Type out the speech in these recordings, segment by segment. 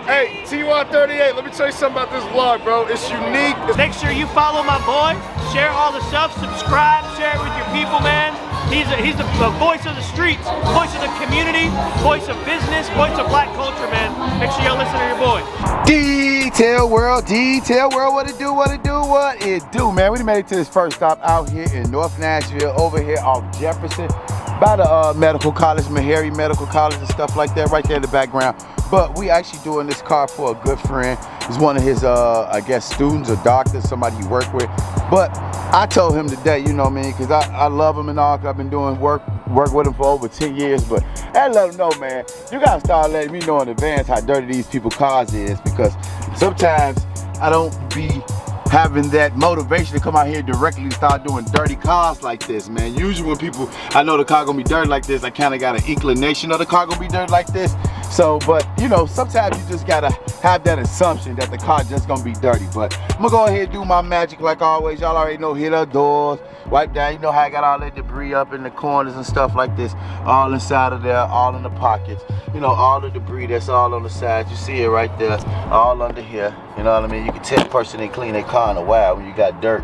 Hey, TY38, let me tell you something about this vlog, bro. It's unique. Make sure you follow my boy, share all the stuff, subscribe, share it with your people, man. He's the voice of the streets, voice of the community, voice of business, voice of black culture, man. Make sure y'all listen to your boy. Detail World, what it do, what it do, man. We made it to this first stop out here in North Nashville, over here off Jefferson, by the medical college, Meharry Medical College and stuff like that, right there in the background. But we actually doing this car for a good friend. He's one of his, I guess, students or doctors, somebody he worked with. But I told him today, you know what I mean, because I love him and all, because I've been doing work with him for over 10 years. But I let him know, man, you got to start letting me know in advance how dirty these people's cars is, because sometimes I don't be having that motivation to come out here directly and start doing dirty cars like this, man. Usually when people, I know the car gonna be dirty like this, I kind of got an inclination of the car gonna be dirty like this. So, but you know, sometimes you just gotta have that assumption that the car just gonna be dirty. But I'm gonna go ahead and do my magic like always. Y'all already know, hit the doors, wipe down. You know how I got all that debris up in the corners and stuff like this, all inside of there, all in the pockets. You know, all the debris that's all on the sides. You see it right there, all under here. You know what I mean? You can tell a person ain't clean their car in a while when you got dirt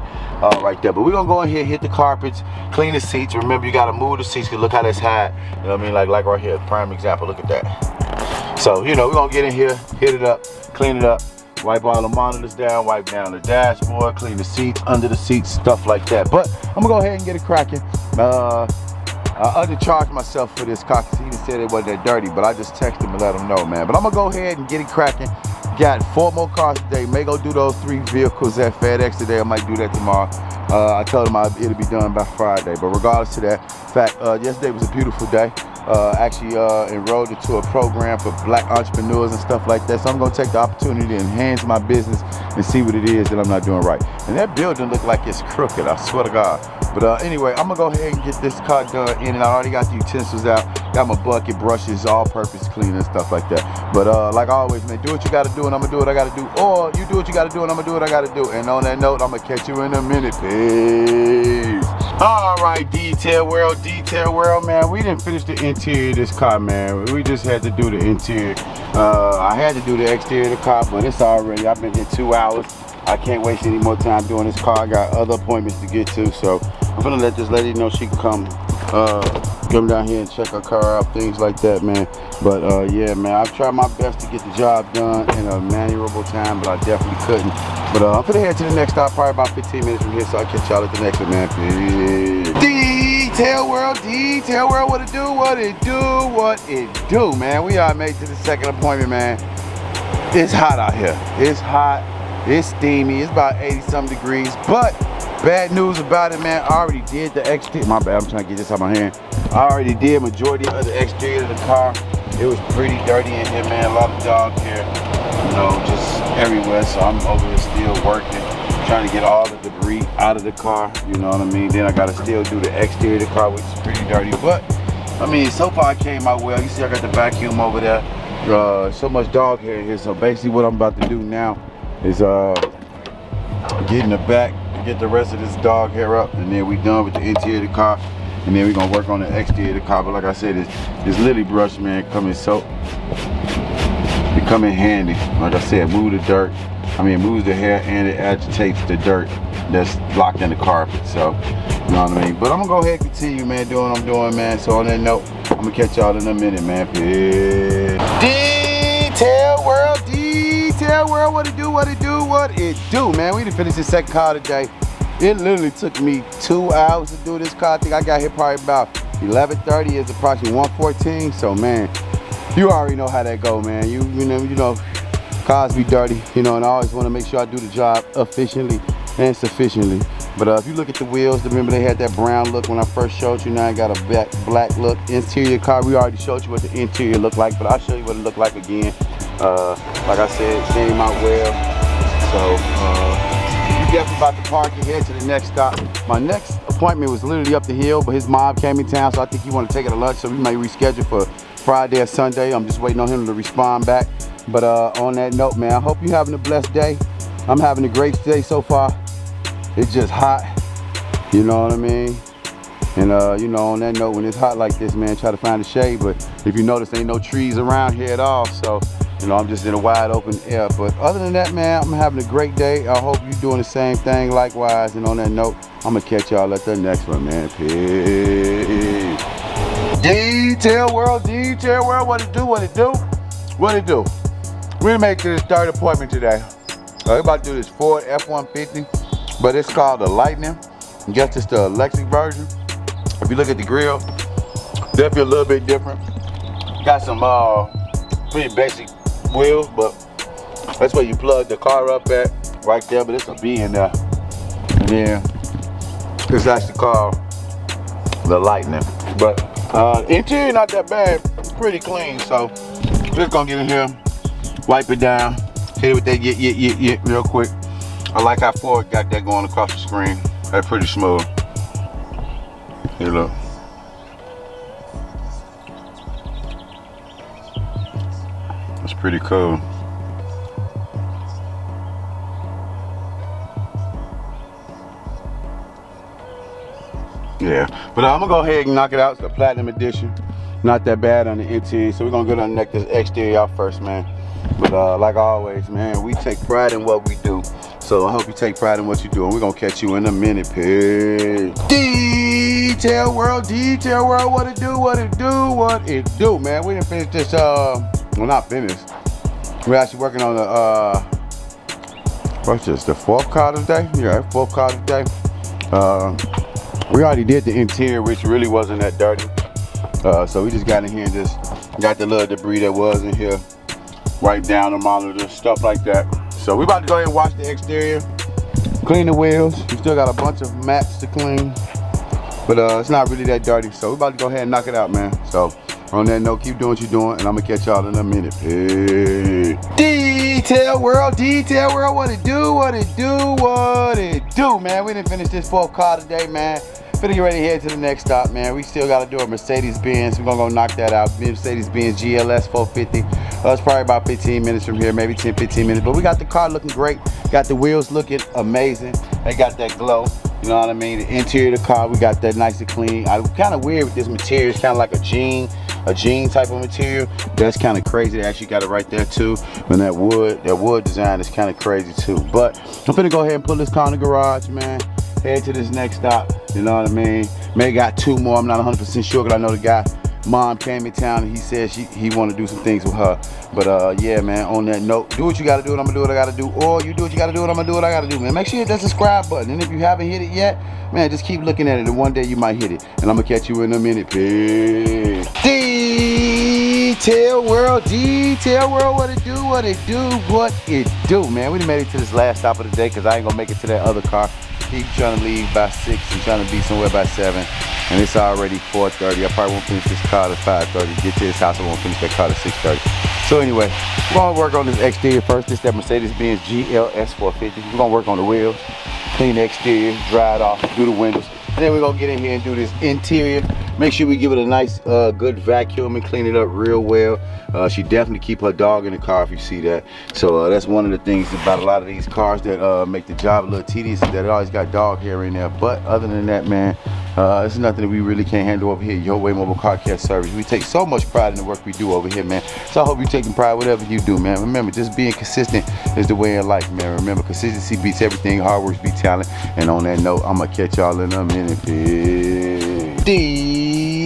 right there. But we're gonna go in here, hit the carpets, clean the seats. Remember, you gotta move the seats, because look how that's high. You know what I mean? Like right here, prime example, look at that. So, you know, we're gonna get in here, hit it up, clean it up, wipe all the monitors down, wipe down the dashboard, clean the seats, under the seats, stuff like that. But I'm gonna go ahead and get it cracking. I undercharged myself for this car because he said it wasn't that dirty, but I just texted him and let him know, man. But I'm gonna go ahead and get it cracking. Got 4 more cars today. May go do those 3 vehicles at FedEx today. I might do that tomorrow. I told him it'll be done by Friday. But regardless of that, in fact, yesterday was a beautiful day. Actually enrolled into a program for black entrepreneurs and stuff like that. So I'm gonna take the opportunity to enhance my business and see what it is that I'm not doing right. And that building look like it's crooked, I swear to God. But anyway, I'm gonna go ahead and get this car done in, and I already got the utensils out. Got my bucket, brushes, all-purpose cleaner and stuff like that. But like always, man, do what you gotta do and I'm gonna do what I gotta do. Or you do what you gotta do and I'm gonna do what I gotta do. And on that note, I'm gonna catch you in a minute. Peace. All right, Detail World, man. We didn't finish the interior of this car, man. We just had to do the interior. I had to do the exterior of the car, but it's already, I've been here 2 hours. I can't waste any more time doing this car. I got other appointments to get to, so I'm gonna let this lady know she can come down here and check her car out, things like that, man. But yeah, man, I've tried my best to get the job done in a manageable time, but I definitely couldn't. But I'm gonna head to the next stop, probably about 15 minutes from here, so I'll catch y'all at the next one, man. Peace. Detail World, what it do, man. We are made to the second appointment, man. It's hot out here. It's hot, it's steamy, it's about 80-something degrees, but bad news about it, man. I already did the exterior. My bad, I'm trying to get this out of my hand. I already did majority of the exterior of the car. It was pretty dirty in here, man. A lot of dog hair, you know, just everywhere. So I'm over here still working, trying to get all the debris out of the car, you know what I mean? Then I gotta still do the exterior of the car, which is pretty dirty. But I mean, so far it came out well. You see I got the vacuum over there. So much dog hair in here. So basically what I'm about to do now is get in the back, get the rest of this dog hair up, and then we done with the interior of the car, and then we're gonna work on the exterior of the car. But like I said, this lily brush, man, coming handy. Like I said, move the dirt. I mean, it moves the hair and it agitates the dirt that's locked in the carpet. So, you know what I mean? But I'm gonna go ahead and continue, man, doing what I'm doing, man. So on that note, I'm gonna catch y'all in a minute, man. Peace. Detail World, what it do, man. We done finished the second car today. It literally took me 2 hours to do this car. I think I got here probably about 11:30. It's approximately 1:14. So man, you already know how that go, man. You know, cars be dirty, you know, and I always want to make sure I do the job efficiently and sufficiently. But if you look at the wheels, remember they had that brown look when I first showed you. Now I got a black look. Interior car, we already showed you what the interior looked like, but I'll show you what it looked like again. Like I said, it came out well. So you definitely about to park and head to the next stop. My next appointment was literally up the hill, but his mom came in town, so I think he wanted to take her to lunch, so we may reschedule for Friday or Sunday. I'm just waiting on him to respond back. But on that note, man, I hope you're having a blessed day. I'm having a great day so far. It's just hot, you know what I mean? And you know, on that note, when it's hot like this, man, try to find a shade. But if you notice, ain't no trees around here at all. So You know, I'm just in a wide open air. But other than that, man, I'm having a great day. I hope you're doing the same thing likewise. And on that note, I'm gonna catch y'all at the next one, man. Peace. Detail world, what it do, what it do, what it do. We're gonna make this third appointment today. We're about to do this Ford F-150, but it's called the Lightning. I guess it's the electric version. If you look at the grill, definitely a little bit different. Got some pretty basic wheels, but that's where you plug the car up at, right there, but it's a B in there. And then it's actually called the Lightning. But interior not that bad, it's pretty clean, so just gonna get in here, wipe it down, hit it with that yeah real quick. I like how Ford got that going across the screen. That's pretty smooth. Here, look. That's pretty cool. Yeah, but I'm gonna go ahead and knock it out. It's the Platinum Edition. Not that bad on the interior, so we're gonna go down and knock this exterior out first, man. But like always, man, we take pride in what we do. So I hope you take pride in what you do, and we're gonna catch you in a minute. Peace. Detail world, what it do, what it do, what it do, man. We didn't finish this, well, not finished. We're actually working on the, what's this, the fourth car today? Yeah, fourth car today. We already did the interior, which really wasn't that dirty. So we just got in here and just got the little debris that was in here, right down the monitor, stuff like that. So we about to go ahead and wash the exterior, clean the wheels. We still got a bunch of mats to clean, but it's not really that dirty. So we about to go ahead and knock it out, man. So on that note, keep doing what you're doing, and I'm gonna catch y'all in a minute. Peace. Detail world, what it do, what it do, what it do, man. We didn't finish this fourth car today, man. Finna get ready to head to the next stop, man. We still gotta do a Mercedes-Benz. We're gonna go knock that out. Mercedes-Benz GLS 450. It's probably about 15 minutes from here, maybe 10, 15 minutes. But we got the car looking great. Got the wheels looking amazing. They got that glow, you know what I mean? The interior of the car, we got that nice and clean. I'm kind of weird with this material. It's kind of like a jean type of material. That's kind of crazy. They actually got it right there too. And that wood design is kind of crazy too. But I'm finna go ahead and put this car in the garage, man. Head to this next stop, you know what I mean? May got 2 more, I'm not 100% sure, because I know the guy, mom came in town and he said he want to do some things with her. But yeah, man, on that note, do what you got to do and I'm going to do what I got to do. Or you do what you got to do and I'm going to do what I got to do, man. Make sure you hit that subscribe button. And if you haven't hit it yet, man, just keep looking at it and one day you might hit it. And I'm going to catch you in a minute. Peace. Detail world, what it do, what it do, what it do, man. We done made it to this last stop of the day because I ain't going to make it to that other car. Keep trying to leave by 6 and trying to be somewhere by 7. And it's already 4:30. I probably won't finish this car to 5:30. Get to his house, I won't finish that car to 6:30. So anyway, we're gonna work on this exterior first. This is that Mercedes-Benz GLS 450. We're gonna work on the wheels, clean the exterior, dry it off, do the windows. And then we're gonna get in here and do this interior. Make sure we give it a nice, good vacuum and clean it up real well. She definitely keep her dog in the car if you see that. So that's one of the things about a lot of these cars that make the job a little tedious, is that it always got dog hair in there. But other than that, man, it's nothing that we really can't handle over here. Your Way Mobile Car Care Service. We take so much pride in the work we do over here, man. So I hope you're taking pride whatever you do, man. Remember, just being consistent is the way in life, man. Remember, consistency beats everything. Hard work beats talent. And on that note, I'm gonna catch y'all in a minute. Peace.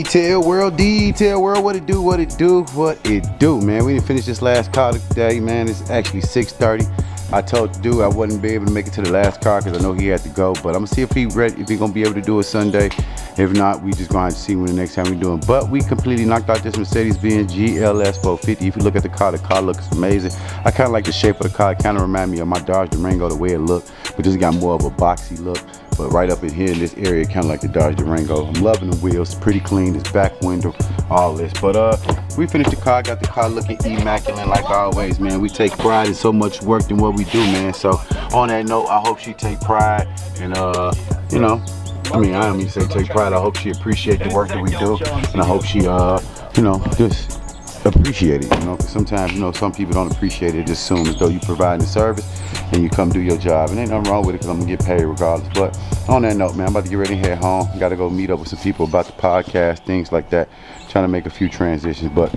Detail world, what it do, what it do, what it do, man. We didn't finish this last car today, man. It's actually 6:30. I told the dude I wouldn't be able to make it to the last car because I know he had to go, but I'm gonna see if he's gonna be able to do it Sunday. If not, we just gonna have to see when the next time we do it. But we completely knocked out this Mercedes-Benz GLS 450. If you look at the car looks amazing. I kind of like the shape of the car. It kind of remind me of my Dodge Durango, the way it looked, but this got more of a boxy look. But right up in here in this area, kind of like the Dodge Durango. I'm loving the wheels, pretty clean, this back window, all this. But we finished the car, got the car looking immaculate like always, man. We take pride in so much work in what we do, man. So on that note, I hope she take pride and you know, I mean, I don't mean to say take pride. I hope she appreciate the work that we do, and I hope she you know, just appreciate it, you know, because sometimes, you know, some people don't appreciate it. Just assume as though you provide the service and you come do your job. And ain't nothing wrong with it because I'm going to get paid regardless. But on that note, man, I'm about to get ready to head home. Got to go meet up with some people about the podcast, things like that. Trying to make a few transitions. But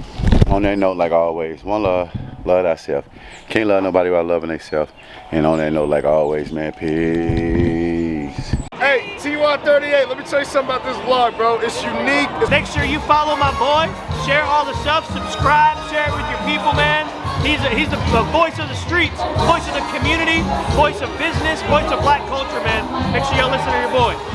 on that note, like always, one love, love thyself. Can't love nobody without loving themselves. And on that note, like always, man, peace. Hey, TY38, let me tell you something about this vlog, bro. It's unique. Make sure you follow my boy, share all the stuff, subscribe, share it with your people, man. He's the voice of the streets, voice of the community, voice of business, voice of black culture, man. Make sure y'all listen to your boy.